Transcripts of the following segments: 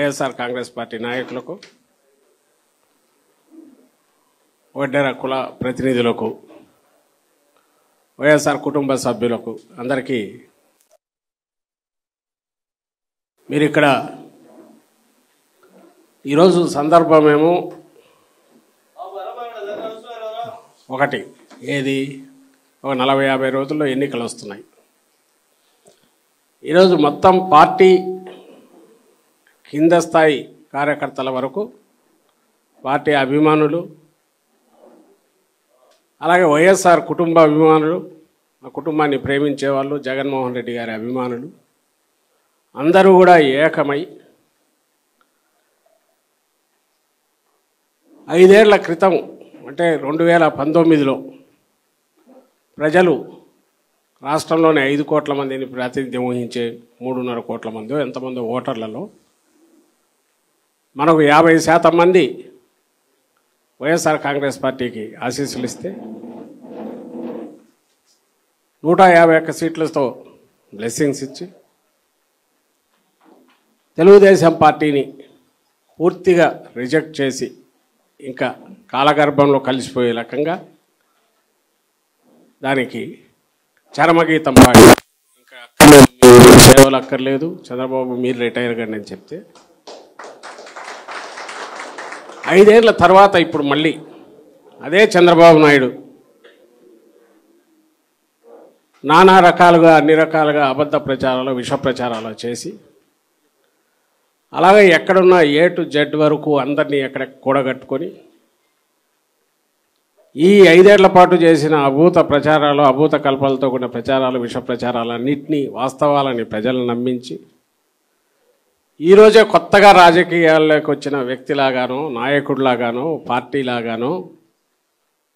YSR Congress party నాయకులకు, వడ్డెర కుల ప్రతినిధులకు, వైఎస్ఆర్ కుటుంబ సభ్యులకు అందరికీ మీరు ఇక్కడ ఈరోజు సందర్భమేమో ఒకటి ఏది ఒక 40-50 రోజుల్లో ఎన్నికలు వస్తున్నాయి. ఈరోజు మొత్తం పార్టీ కింద స్థాయి కార్యకర్తల వరకు, పార్టీ అభిమానులు, అలాగే వైఎస్ఆర్ కుటుంబ అభిమానులు, ఆ కుటుంబాన్ని ప్రేమించే వాళ్ళు, జగన్మోహన్ రెడ్డి గారి అభిమానులు అందరూ కూడా ఏకమై 5 ఏళ్ల క్రితం అంటే 2019లో ప్రజలు రాష్ట్రంలోని 5 కోట్ల మందిని ప్రాతినిధ్యం వహించే 3.5 కోట్ల మంది ఎంతమంది ఓటర్లలో మనకు 50% మంది వైఎస్ఆర్ కాంగ్రెస్ పార్టీకి ఆశీస్సులు ఇస్తే 151 సీట్లతో బ్లెస్సింగ్స్ ఇచ్చి తెలుగుదేశం పార్టీని పూర్తిగా రిజెక్ట్ చేసి ఇంకా కాలగర్భంలో కలిసిపోయే రకంగా దానికి చరమగీతం పాడి ఇంకా సేవలు అక్కర్లేదు, చంద్రబాబు మీరు రిటైర్ కండి అని చెప్తే 5 ఏళ్ల తర్వాత ఇప్పుడు మళ్ళీ అదే చంద్రబాబు నాయుడు నానా రకాలుగా అన్ని రకాలుగా అబద్ధ ప్రచారాలు, విష ప్రచారాలు చేసి అలాగే ఎక్కడున్న A to Z వరకు అందరినీ ఎక్కడ కూడగట్టుకొని ఈ 5 ఏళ్ల పాటు చేసిన అభూత ప్రచారాలు, అభూత కల్పనలతో కూడిన ప్రచారాలు, విష ప్రచారాలన్నింటినీ వాస్తవాలని ప్రజలను నమ్మించి ఈరోజే కొత్తగా రాజకీయాల్లోకి వచ్చిన వ్యక్తిలాగానో, నాయకుడిలాగానో, పార్టీలాగానో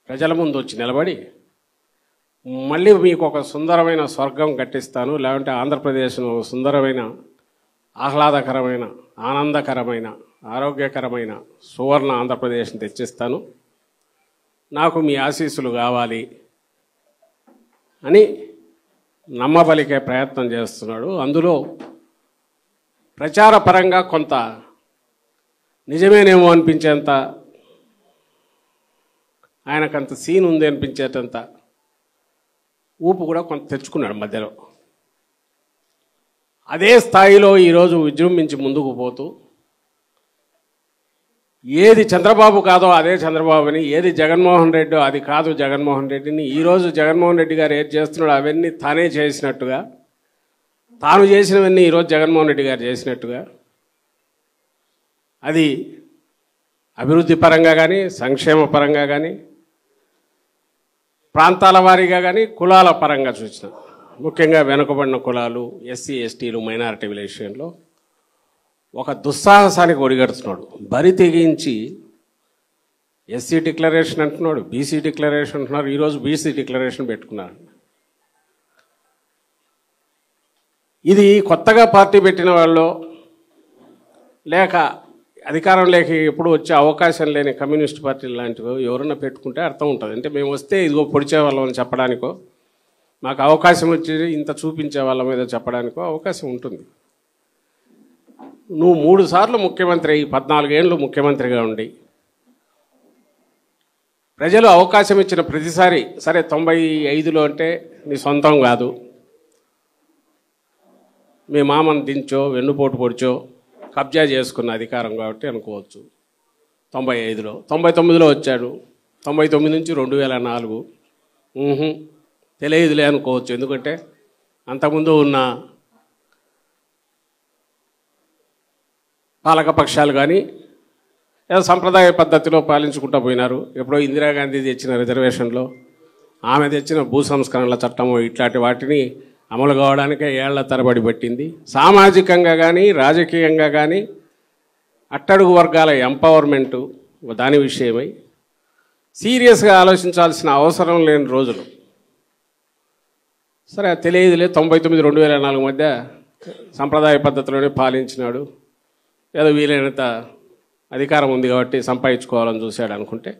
ప్రజల ముందు వచ్చి నిలబడి మళ్ళీ మీకు ఒక సుందరమైన స్వర్గం కట్టిస్తాను, లేదంటే ఆంధ్రప్రదేశ్ను ఒక సుందరమైన, ఆహ్లాదకరమైన, ఆనందకరమైన, ఆరోగ్యకరమైన సువర్ణ ఆంధ్రప్రదేశ్ని తెచ్చిస్తాను, నాకు మీ ఆశీస్సులు కావాలి అని నమ్మబలికే ప్రయత్నం చేస్తున్నాడు. అందులో ప్రచార పరంగా కొంత నిజమేనేమో అనిపించేంత, ఆయనకంత సీన్ ఉంది అనిపించేటంత ఊపు కూడా కొంత తెచ్చుకున్నాడు మధ్యలో. అదే స్థాయిలో ఈరోజు విజృంభించి ముందుకు పోతూ ఏది చంద్రబాబు కాదో అదే చంద్రబాబుని, ఏది జగన్మోహన్ రెడ్డి అది కాదు జగన్మోహన్ రెడ్డిని, ఈరోజు జగన్మోహన్ రెడ్డి గారు ఏది చేస్తున్నాడో అవన్నీ తానే చేసినట్టుగా, తాను చేసినవన్నీ ఈరోజు జగన్మోహన్ రెడ్డి గారు చేసినట్టుగా, అది అభివృద్ధి పరంగా కానీ, సంక్షేమ పరంగా కానీ, ప్రాంతాల వారీగా కానీ, కులాల పరంగా చూసిన, ముఖ్యంగా వెనుకబడిన కులాలు, ఎస్సీ ఎస్టీలు, మైనారిటీ విషయంలో ఒక దుస్సాహసానికి ఒడిగడుతున్నాడు. బరి తెగించి ఎస్సీ డిక్లరేషన్ అంటున్నాడు, బీసీ డిక్లరేషన్ అంటున్నారు, ఈరోజు బీసీ డిక్లరేషన్ పెట్టుకున్నారు. ఇది కొత్తగా పార్టీ పెట్టిన వాళ్ళు లేక అధికారం లేక ఎప్పుడు వచ్చే అవకాశం లేని కమ్యూనిస్ట్ పార్టీలు లాంటివి ఎవరన్నా పెట్టుకుంటే అర్థం ఉంటుంది. అంటే మేము వస్తే ఇదిగో పొడిచే వాళ్ళం అని చెప్పడానికో, మాకు అవకాశం వచ్చి ఇంత చూపించే వాళ్ళ మీద చెప్పడానికో అవకాశం ఉంటుంది. నువ్వు 3 సార్లు ముఖ్యమంత్రి, 14 ఏళ్ళు ముఖ్యమంత్రిగా ఉండి ప్రజలు అవకాశం ఇచ్చిన ప్రతిసారి, సరే 95లో అంటే నీ సొంతం కాదు, మీ మామను దించో, వెన్నుపోటు పొడిచో కబ్జా చేసుకున్న అధికారం కాబట్టి అనుకోవచ్చు. 95లో, 99లో వచ్చాడు, 99 నుంచి 2004 తెలియదులే అనుకోవచ్చు. ఎందుకంటే అంతకుముందు ఉన్న పాలకపక్షాలు కానీ ఏదో సంప్రదాయ పద్ధతిలో పాలించుకుంటూ పోయినారు. ఎప్పుడో ఇందిరాగాంధీ తెచ్చిన రిజర్వేషన్లో, ఆమె తెచ్చిన భూ సంస్కరణల చట్టము, ఇట్లాంటి వాటిని అమలు కావడానికే ఏళ్ల తరబడి పట్టింది. సామాజికంగా కానీ, రాజకీయంగా కానీ అట్టడుగు వర్గాల ఎంపవర్మెంటు దాని విషయమై సీరియస్గా ఆలోచించాల్సిన అవసరం లేని రోజులు. సరే తెలియదులే, 99 2004 మధ్య సంప్రదాయ పద్ధతిలోనే పాలించినాడు, ఏదో వీలైనంత అధికారం ఉంది కాబట్టి సంపాదించుకోవాలని చూశాడు అనుకుంటే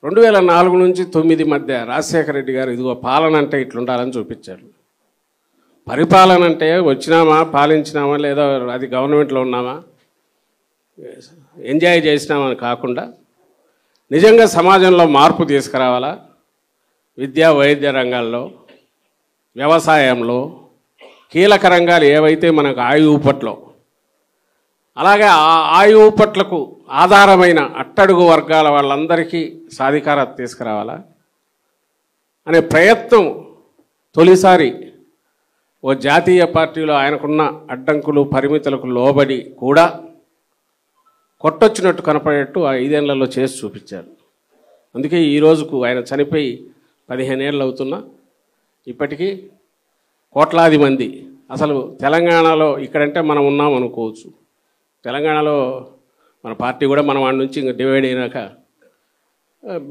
2004 నుంచి 2009 మధ్య రాజశేఖర రెడ్డి గారు ఇదిగో పాలన అంటే ఇట్లుండాలని చూపించారు. పరిపాలన అంటే వచ్చినామా, పాలించినామా, లేదా అది గవర్నమెంట్లో ఉన్నామా, ఎంజాయ్ చేసినామని కాకుండా నిజంగా సమాజంలో మార్పు తీసుకురావాలా, విద్యా వైద్య రంగాల్లో, వ్యవసాయంలో, కీలక రంగాలు ఏవైతే మనకు ఆయువు పట్లో, అలాగే ఆ ఆయువు పట్లకు ఆధారమైన అట్టడుగు వర్గాల వాళ్ళందరికీ సాధికారత తీసుకురావాలా అనే ప్రయత్నం తొలిసారి ఓ జాతీయ పార్టీలో ఆయనకున్న అడ్డంకులు పరిమితులకు లోబడి కూడా కొట్టొచ్చినట్టు కనపడేట్టు ఆ 5 ఏళ్లలో చేసి చూపించారు. అందుకే ఈ రోజుకు ఆయన చనిపోయి 15 ఏళ్ళు అవుతున్నా ఇప్పటికీ కోట్లాది మంది, అసలు తెలంగాణలో ఇక్కడంటే మనం ఉన్నాం అనుకోవచ్చు, తెలంగాణలో మన పార్టీ కూడా మనం వాడి నుంచి ఇంకా డివైడ్ అయినాక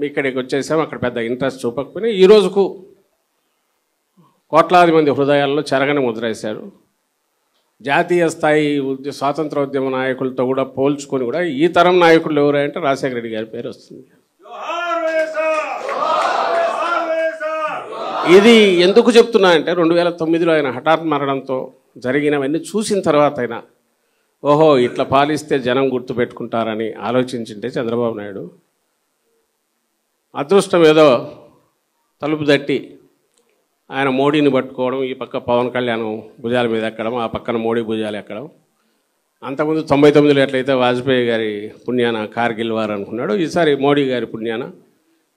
ఇక్కడికి వచ్చేసాం, అక్కడ పెద్ద ఇంట్రెస్ట్ చూపకపోయినా ఈ రోజుకు కోట్లాది మంది హృదయాల్లో చెరగని ముద్రేశారు. జాతీయ స్థాయి స్వాతంత్రోద్యమ నాయకులతో కూడా పోల్చుకొని కూడా ఈ తరం నాయకులు ఎవరంటే రాజశేఖర రెడ్డి గారి పేరు వస్తుంది. ఇది ఎందుకు చెప్తున్నా అంటే 2009లో ఆయన హఠాత్ మరణంతో జరిగినవన్నీ చూసిన తర్వాత అయినా ఓహో ఇట్లా పాలిస్తే జనం గుర్తుపెట్టుకుంటారని ఆలోచించింటే చంద్రబాబు నాయుడు అదృష్టం ఏదో తలుపు తట్టి ఆయన మోడీని పట్టుకోవడం, ఈ పక్క పవన్ కళ్యాణ్ భుజాల మీద ఎక్కడం, ఆ పక్కన మోడీ భుజాలు ఎక్కడం. అంతకుముందు 99లో ఎట్లయితే వాజ్పేయి గారి పుణ్యాన కార్గిల్ వారు అనుకున్నాడు, ఈసారి మోడీ గారి పుణ్యాన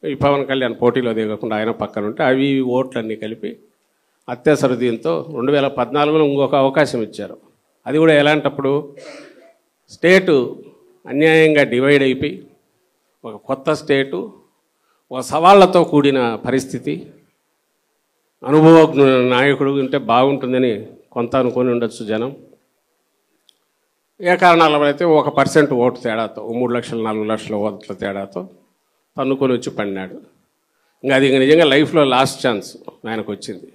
ఈ పవన్ కళ్యాణ్ పోటీలో దిగకుండా ఆయన పక్కన ఉంటే అవి ఓట్లన్నీ కలిపి అత్యవసర దీంతో 2014లో ఇంకొక అవకాశం ఇచ్చారు. అది కూడా ఎలాంటప్పుడు స్టేటు అన్యాయంగా డివైడ్ అయిపోయి ఒక కొత్త స్టేటు, ఒక సవాళ్లతో కూడిన పరిస్థితి, అనుభవజ్ఞ నాయకుడు ఉంటే బాగుంటుందని కొంత అనుకొని ఉండొచ్చు జనం. ఏ కారణాల వల్ల అయితే 1% ఓటు తేడాతో 3 లక్షలు 4 లక్షల ఓట్ల తేడాతో తన్నుకొని వచ్చి పడినాడు. ఇంకా అది నిజంగా లైఫ్లో లాస్ట్ ఛాన్స్ ఆయనకు వచ్చింది.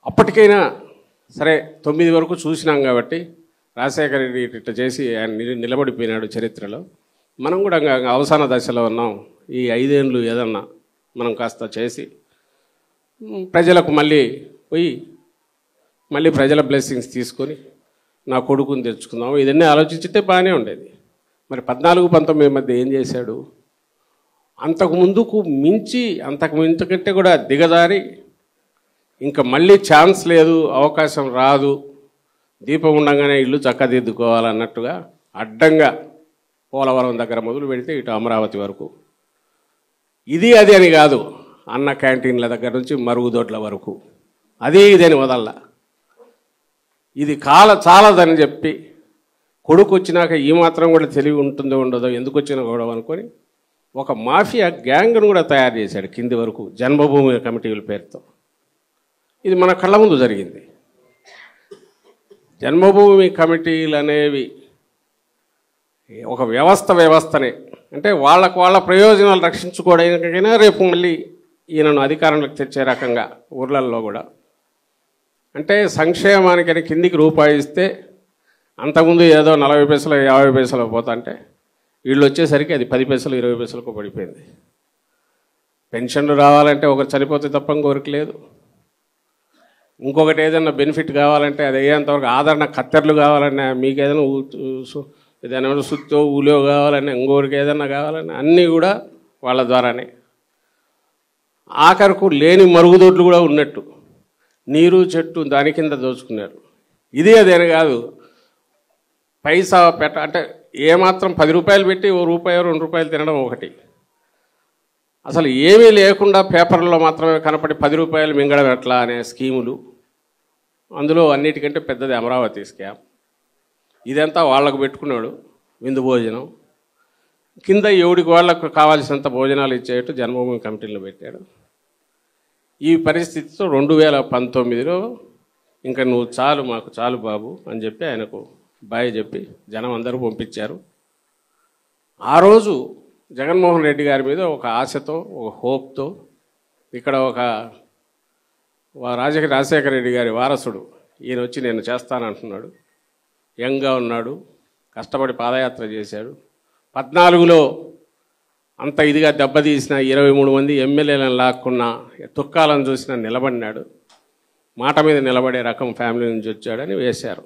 అప్పటికైనా సరే 9 వరకు చూసినాం కాబట్టి రాజశేఖర రెడ్డి ఇట్లా చేసి ఆయన నిలబడిపోయినాడు చరిత్రలో. మనం కూడా అవసాన దశలో ఉన్నాం. ఈ 5 ఏళ్ళు ఏదన్నా మనం కాస్త చేసి ప్రజలకు మళ్ళీ పోయి మళ్ళీ ప్రజల బ్లెస్సింగ్స్ తీసుకొని నా కొడుకుని తెచ్చుకుందాం, ఇదన్నీ ఆలోచించితే బాగానే ఉండేది. మరి 14-19 మధ్య ఏం చేశాడు? అంతకు ముందుకు మించి కంటే కూడా దిగజారి ఇంకా మళ్ళీ ఛాన్స్ లేదు, అవకాశం రాదు, దీపం ఉండగానే ఇల్లు చక్కదిద్దుకోవాలన్నట్టుగా అడ్డంగా పోలవరం దగ్గర మొదలు పెడితే ఇటు అమరావతి వరకు, ఇది అది అని కాదు, అన్న క్యాంటీన్ల దగ్గర నుంచి మరుగుదొడ్ల వరకు అదే ఇదని వదల్ల. ఇది చాలదని చెప్పి కొడుకు వచ్చినాక ఈ మాత్రం కూడా తెలివి ఉంటుందో ఉండదో, ఎందుకు వచ్చినా గొడవ అనుకొని ఒక మాఫియా గ్యాంగ్ను కూడా తయారు చేశాడు కింది వరకు, జన్మభూమి కమిటీల పేరుతో. ఇది మన కళ్ళ ముందు జరిగింది. జన్మభూమి కమిటీలు అనేవి ఒక వ్యవస్థనే, అంటే వాళ్ళ ప్రయోజనాలు రక్షించుకోవడానికైనా రేపు మళ్ళీ ఈయనను అధికారంలోకి తెచ్చే రకంగా ఊర్లల్లో కూడా, అంటే సంక్షేమానికని కిందికి రూపాయి ఇస్తే అంతకుముందు ఏదో 40 పైసలు 50 పైసలు పోతుంటే వీళ్ళు వచ్చేసరికి అది 10 పైసలు 20 పైసలకు పడిపోయింది. పెన్షన్లు రావాలంటే ఒకరు చనిపోతే తప్ప ఇంకొకరికి లేదు. ఇంకొకటి ఏదైనా బెనిఫిట్ కావాలంటే అది అయ్యేంతవరకు ఆదరణ కత్తెరలు కావాలన్నా, మీకు ఏదైనా సుత్తో ఊలో కావాలన్నా, ఇంకొకరికి ఏదైనా కావాలన్నా అన్నీ కూడా వాళ్ళ ద్వారానే. ఆఖరకు లేని మరుగుదొడ్లు కూడా ఉన్నట్టు నీరు చెట్టు దాని కింద దోచుకున్నారు. ఇది అదేనా కాదు, పైసా అంటే ఏమాత్రం 10 రూపాయలు పెట్టి ₹1 ₹2 తినడం ఒకటి, అసలు ఏమీ లేకుండా పేపర్లో మాత్రమే కనపడి 10 రూపాయలు మింగడం ఎట్లా అనే స్కీములు. అందులో అన్నిటికంటే పెద్దది అమరావతి స్కామ్. ఇదంతా వాళ్ళకు పెట్టుకున్నాడు విందు భోజనం, కింద ఎవడికి వాళ్ళకు కావాల్సినంత భోజనాలు ఇచ్చేట్టు జన్మభూమి కమిటీలో పెట్టాడు. ఈ పరిస్థితితో 2019లో ఇంకా నువ్వు చాలు, మాకు చాలు బాబు అని చెప్పి ఆయనకు బాయ్ చెప్పి జనం అందరూ పంపించారు. ఆ రోజు జగన్మోహన్ రెడ్డి గారి మీద ఒక ఆశతో, ఒక హోప్తో ఇక్కడ ఒక రాజశేఖర రెడ్డి గారి వారసుడు ఈయన వచ్చి నేను చేస్తానంటున్నాడు. యంగ్గా ఉన్నాడు, కష్టపడి పాదయాత్ర చేశాడు. 14లో అంత ఇదిగా దెబ్బతీసిన 23 మంది ఎమ్మెల్యేలను లాక్కున్న తుక్కాలను చూసిన నిలబడినాడు. మాట మీద నిలబడే రకం ఫ్యామిలీ నుంచి వచ్చాడని వేశారు.